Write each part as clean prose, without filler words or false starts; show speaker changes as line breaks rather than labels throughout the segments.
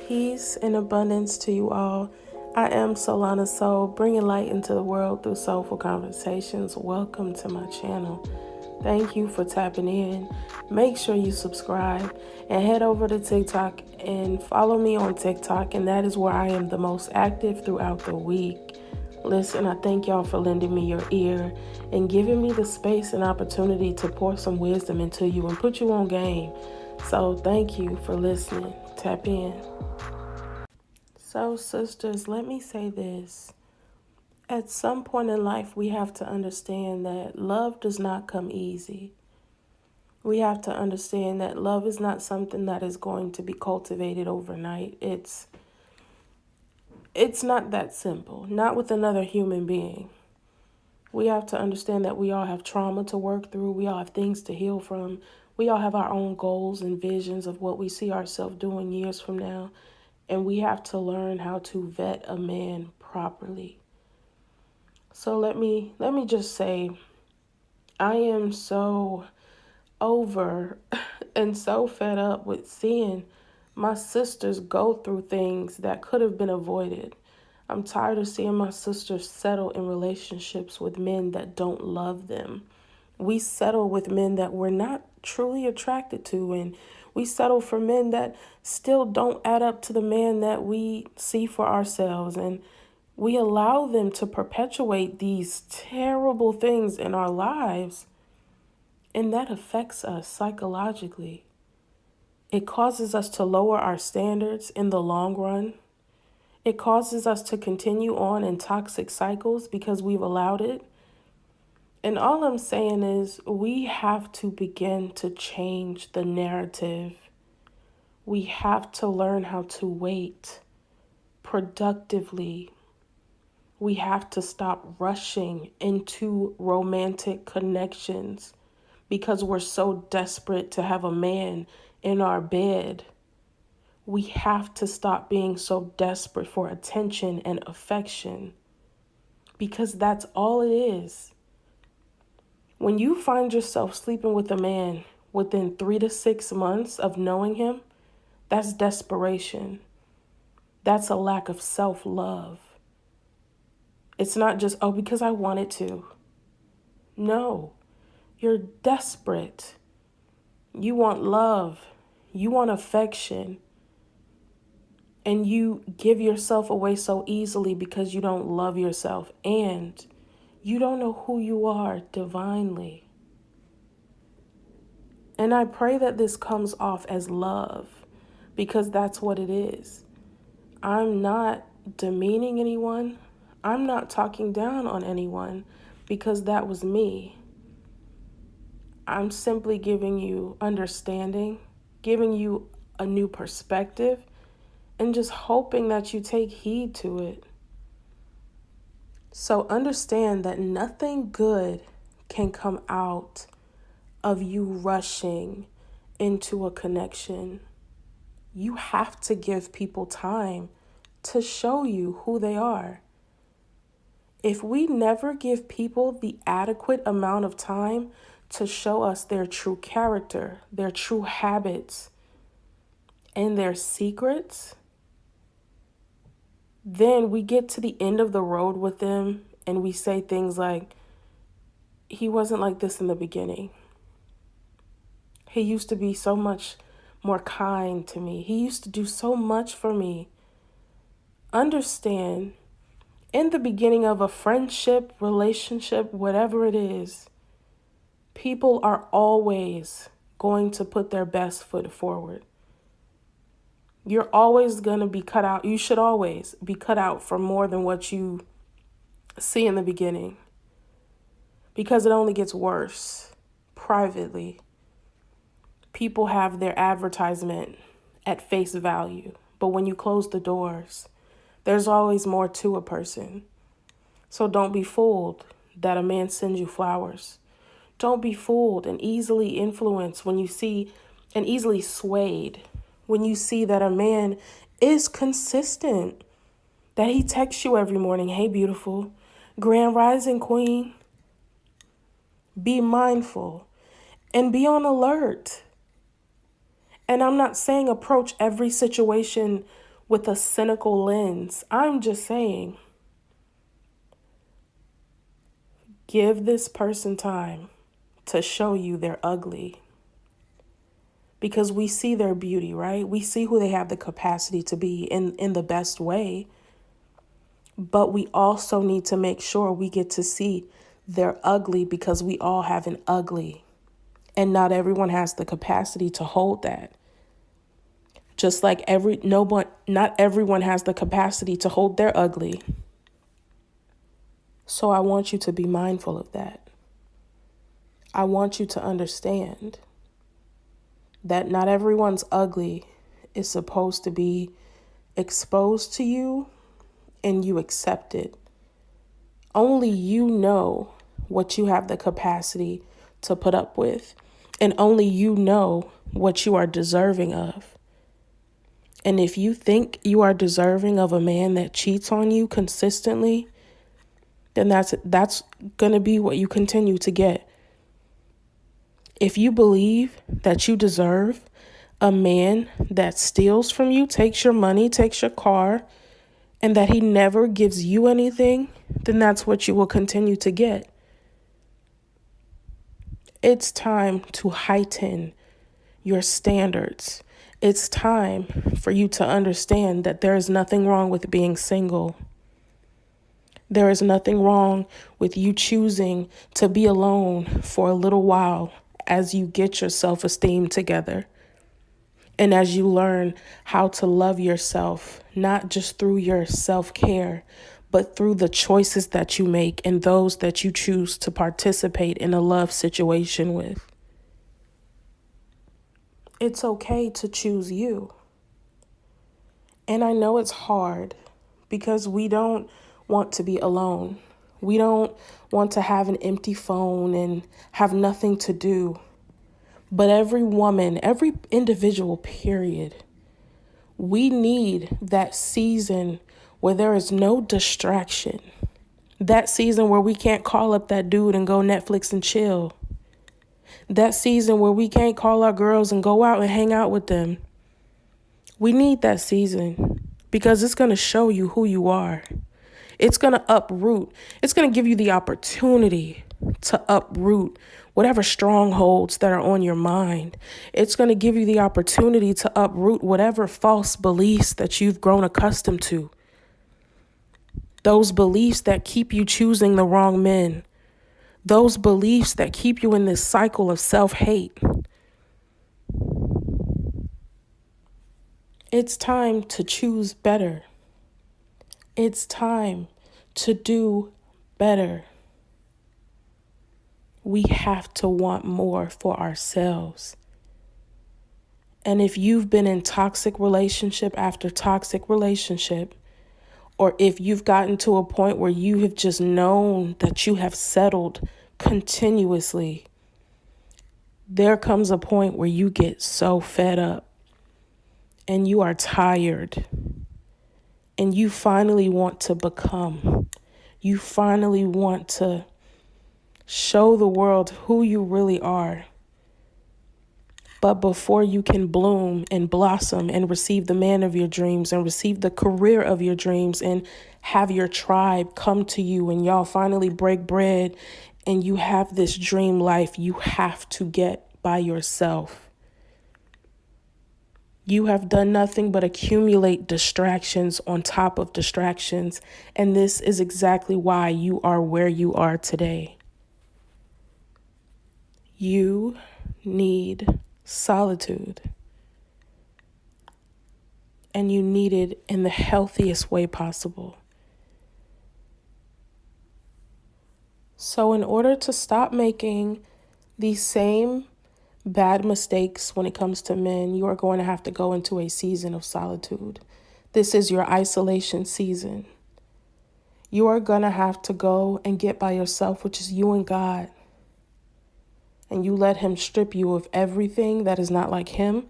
Peace and abundance to you all. I am Solana Soul, bringing light into the world through soulful conversations. Welcome to my channel. Thank you for tapping in. Make sure you subscribe and head over to TikTok and follow me on TikTok, and that is where I am the most active throughout the week. Listen, I thank y'all for lending me your ear and giving me the space and opportunity to pour some wisdom into you and put you on game. So thank you for listening. Tap in. So, sisters, let me say this. At some point in life, we have to understand that love does not come easy. We have to understand that love is not something that is going to be cultivated overnight. It's not that simple, not with another human being. We have to understand that we all have trauma to work through. We all have things to heal from. We all have our own goals and visions of what we see ourselves doing years from now. And we have to learn how to vet a man properly. So let me just say, I am so over and so fed up with seeing my sisters go through things that could have been avoided. I'm tired of seeing my sisters settle in relationships with men that don't love them. We settle with men that we're not truly attracted to, and we settle for men that still don't add up to the man that we see for ourselves, and we allow them to perpetuate these terrible things in our lives, and that affects us psychologically. It causes us to lower our standards in the long run. It causes us to continue on in toxic cycles because we've allowed it. And all I'm saying is we have to begin to change the narrative. We have to learn how to wait productively. We have to stop rushing into romantic connections because we're so desperate to have a man in our bed. We have to stop being so desperate for attention and affection because that's all it is. When you find yourself sleeping with a man within 3 to 6 months of knowing him, that's desperation. That's a lack of self-love. It's not just, oh, because I wanted to. No, you're desperate. You want love. You want affection. And you give yourself away so easily because you don't love yourself. And you don't know who you are divinely. And I pray that this comes off as love because that's what it is. I'm not demeaning anyone. I'm not talking down on anyone because that was me. I'm simply giving you understanding, giving you a new perspective, and just hoping that you take heed to it. So understand that nothing good can come out of you rushing into a connection. You have to give people time to show you who they are. If we never give people the adequate amount of time to show us their true character, their true habits, and their secrets, then we get to the end of the road with them and we say things like, he wasn't like this in the beginning. He used to be so much more kind to me. He used to do so much for me. Understand, in the beginning of a friendship, relationship, whatever it is, people are always going to put their best foot forward. You're always going to be cut out. You should always be cut out for more than what you see in the beginning, because it only gets worse privately. People have their advertisement at face value, but when you close the doors, there's always more to a person. So don't be fooled that a man sends you flowers. Don't be fooled and easily influenced when you see, and easily swayed when you see that a man is consistent, that he texts you every morning, hey, beautiful, grand rising queen. Be mindful and be on alert. And I'm not saying approach every situation with a cynical lens. I'm just saying give this person time to show you they're ugly. Because we see their beauty, right? We see who they have the capacity to be in the best way. But we also need to make sure we get to see they're ugly because we all have an ugly. And not everyone has the capacity to hold that. Just like not everyone has the capacity to hold their ugly. So I want you to be mindful of that. I want you to understand that not everyone's ugly is supposed to be exposed to you and you accept it. Only you know what you have the capacity to put up with, and only you know what you are deserving of. And if you think you are deserving of a man that cheats on you consistently, then that's going to be what you continue to get. If you believe that you deserve a man that steals from you, takes your money, takes your car, and that he never gives you anything, then that's what you will continue to get. It's time to heighten your standards. It's time for you to understand that there is nothing wrong with being single. There is nothing wrong with you choosing to be alone for a little while as you get your self-esteem together. And as you learn how to love yourself, not just through your self-care, but through the choices that you make and those that you choose to participate in a love situation with. It's okay to choose you. And I know it's hard because we don't want to be alone. We don't want to have an empty phone and have nothing to do. But every woman, every individual, period, we need that season where there is no distraction. That season where we can't call up that dude and go Netflix and chill. That season where we can't call our girls and go out and hang out with them. We need that season because it's going to show you who you are. It's going to uproot. It's going to give you the opportunity to uproot whatever strongholds that are on your mind. It's going to give you the opportunity to uproot whatever false beliefs that you've grown accustomed to. Those beliefs that keep you choosing the wrong men. Those beliefs that keep you in this cycle of self-hate. It's time to choose better. It's time to do better. We have to want more for ourselves. And if you've been in toxic relationship after toxic relationship, or if you've gotten to a point where you have just known that you have settled continuously, there comes a point where you get so fed up and you are tired and you finally want to become. You finally want to show the world who you really are. But before you can bloom and blossom and receive the man of your dreams and receive the career of your dreams and have your tribe come to you and y'all finally break bread and you have this dream life, you have to get by yourself. You have done nothing but accumulate distractions on top of distractions. And this is exactly why you are where you are today. You need solitude. And you need it in the healthiest way possible. So in order to stop making these same bad mistakes when it comes to men, you are going to have to go into a season of solitude. This is your isolation season. You are going to have to go and get by yourself, which is you and God. And you let him strip you of everything that is not like him.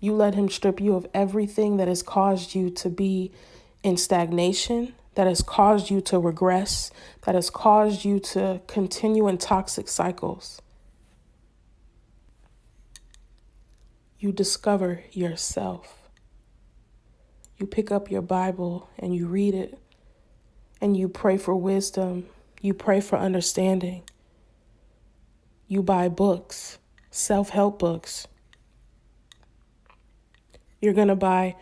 You let him strip you of everything that has caused you to be in stagnation, that has caused you to regress, that has caused you to continue in toxic cycles. You discover yourself. You pick up your Bible and you read it, and you pray for wisdom. You pray for understanding. You buy books, self-help books. You're going to buy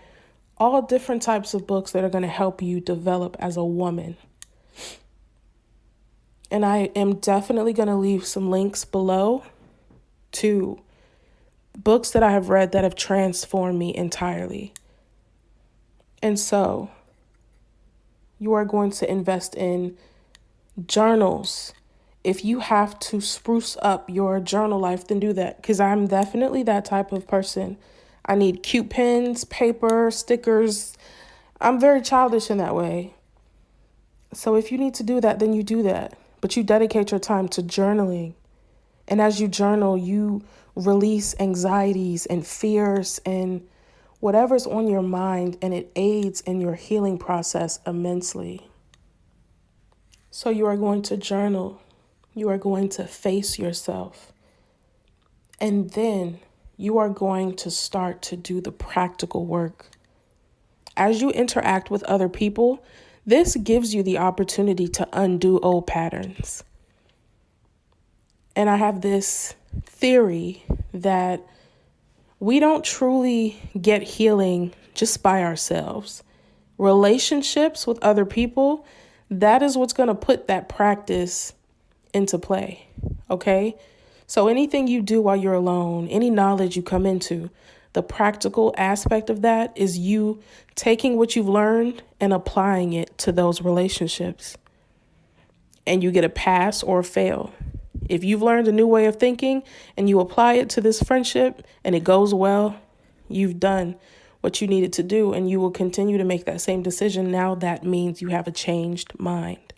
all different types of books that are going to help you develop as a woman. And I am definitely going to leave some links below to books that I have read that have transformed me entirely. And so you are going to invest in journals. If you have to spruce up your journal life, then do that, because I'm definitely that type of person. I need cute pens, paper, stickers. I'm very childish in that way. So if you need to do that, then you do that. But you dedicate your time to journaling. And as you journal, you release anxieties and fears and whatever's on your mind, and it aids in your healing process immensely. So you are going to journal. You are going to face yourself. And then you are going to start to do the practical work. As you interact with other people, this gives you the opportunity to undo old patterns. And I have this theory that we don't truly get healing just by ourselves. Relationships with other people, that is what's going to put that practice into play, okay? So anything you do while you're alone, any knowledge you come into, the practical aspect of that is you taking what you've learned and applying it to those relationships. And you get a pass or a fail. If you've learned a new way of thinking and you apply it to this friendship and it goes well, you've done what you needed to do, and you will continue to make that same decision. Now that means you have a changed mind.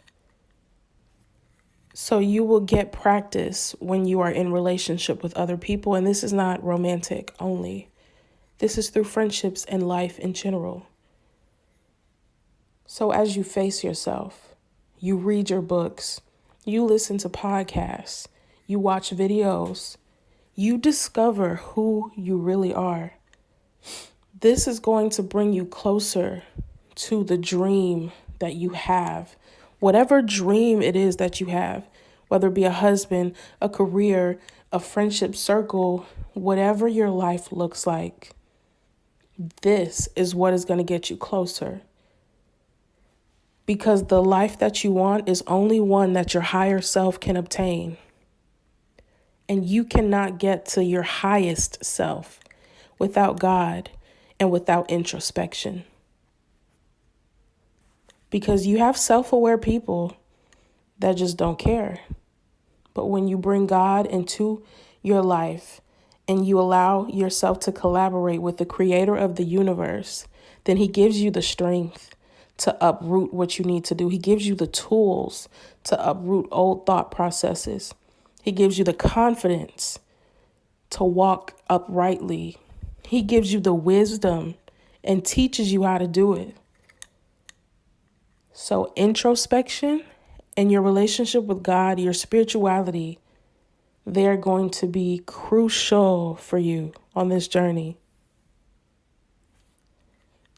So you will get practice when you are in relationship with other people. And this is not romantic only. This is through friendships and life in general. So as you face yourself, you read your books, you listen to podcasts, you watch videos, you discover who you really are. This is going to bring you closer to the dream that you have. Whatever dream it is that you have, whether it be a husband, a career, a friendship circle, whatever your life looks like, this is what is going to get you closer. Because the life that you want is only one that your higher self can obtain. And you cannot get to your highest self without God and without introspection. Because you have self-aware people that just don't care. But when you bring God into your life and you allow yourself to collaborate with the creator of the universe, then he gives you the strength to uproot what you need to do. He gives you the tools to uproot old thought processes. He gives you the confidence to walk uprightly. He gives you the wisdom and teaches you how to do it. So introspection and your relationship with God, your spirituality, they're going to be crucial for you on this journey.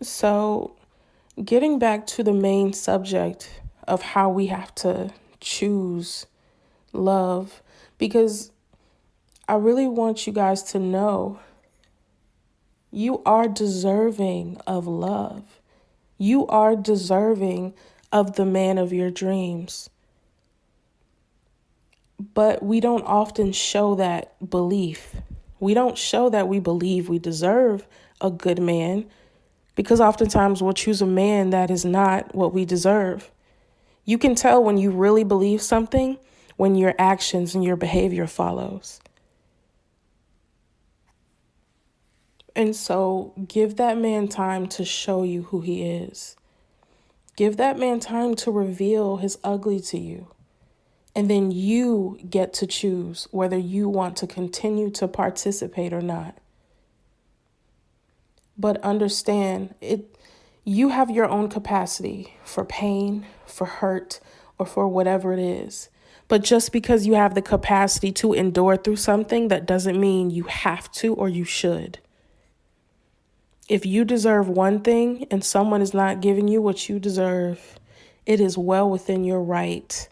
So getting back to the main subject of how we have to choose love, because I really want you guys to know you are deserving of love. You are deserving of the man of your dreams. But we don't often show that belief. We don't show that we believe we deserve a good man, because oftentimes we'll choose a man that is not what we deserve. You can tell when you really believe something when your actions and your behavior follows. And so give that man time to show you who he is. Give that man time to reveal his ugly to you. And then you get to choose whether you want to continue to participate or not. But understand, you have your own capacity for pain, for hurt, or for whatever it is. But just because you have the capacity to endure through something, that doesn't mean you have to or you should. If you deserve one thing and someone is not giving you what you deserve, it is well within your right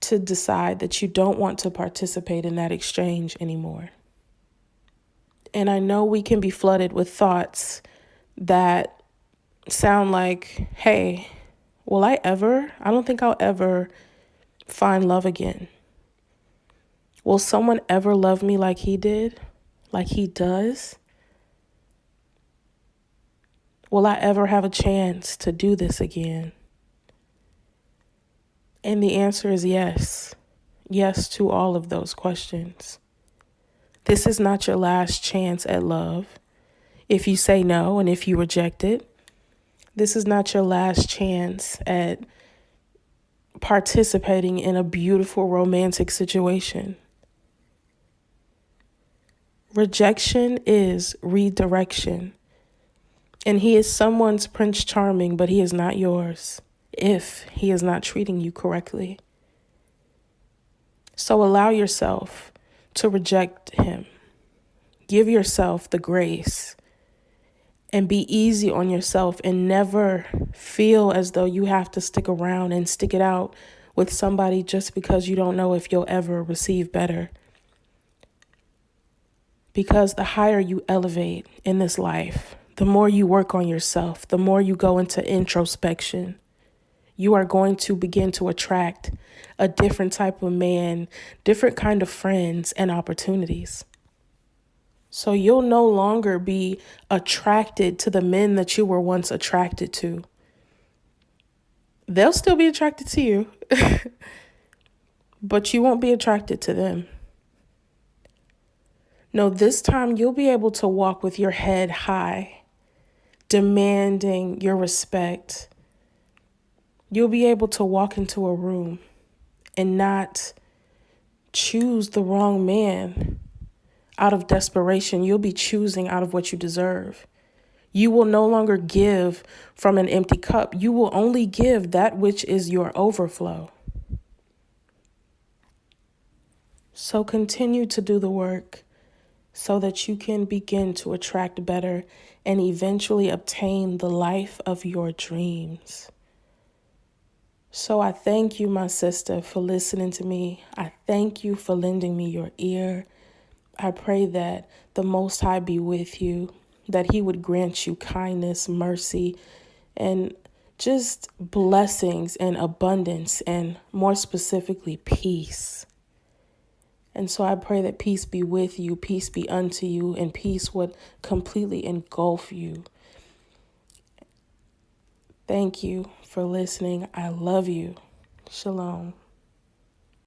to decide that you don't want to participate in that exchange anymore. And I know we can be flooded with thoughts that sound like, hey, will I ever? I don't think I'll ever find love again. Will someone ever love me like he did? Like he does? Will I ever have a chance to do this again? And the answer is yes. Yes to all of those questions. This is not your last chance at love. If you say no and if you reject it, this is not your last chance at participating in a beautiful romantic situation. Rejection is redirection. And he is someone's Prince Charming, but he is not yours if he is not treating you correctly. So allow yourself to reject him. Give yourself the grace and be easy on yourself and never feel as though you have to stick around and stick it out with somebody just because you don't know if you'll ever receive better. Because the higher you elevate in this life, the more you work on yourself, the more you go into introspection, you are going to begin to attract a different type of man, different kind of friends and opportunities. So you'll no longer be attracted to the men that you were once attracted to. They'll still be attracted to you, but you won't be attracted to them. No, this time you'll be able to walk with your head high, demanding your respect. You'll be able to walk into a room and not choose the wrong man out of desperation. You'll be choosing out of what you deserve. You will no longer give from an empty cup. You will only give that which is your overflow. So continue to do the work so that you can begin to attract better and eventually obtain the life of your dreams. So I thank you, my sister, for listening to me. I thank you for lending me your ear. I pray that the Most High be with you, that he would grant you kindness, mercy, and just blessings and abundance, and more specifically, peace. And so I pray that peace be with you, peace be unto you, and peace would completely engulf you. Thank you for listening. I love you. Shalom.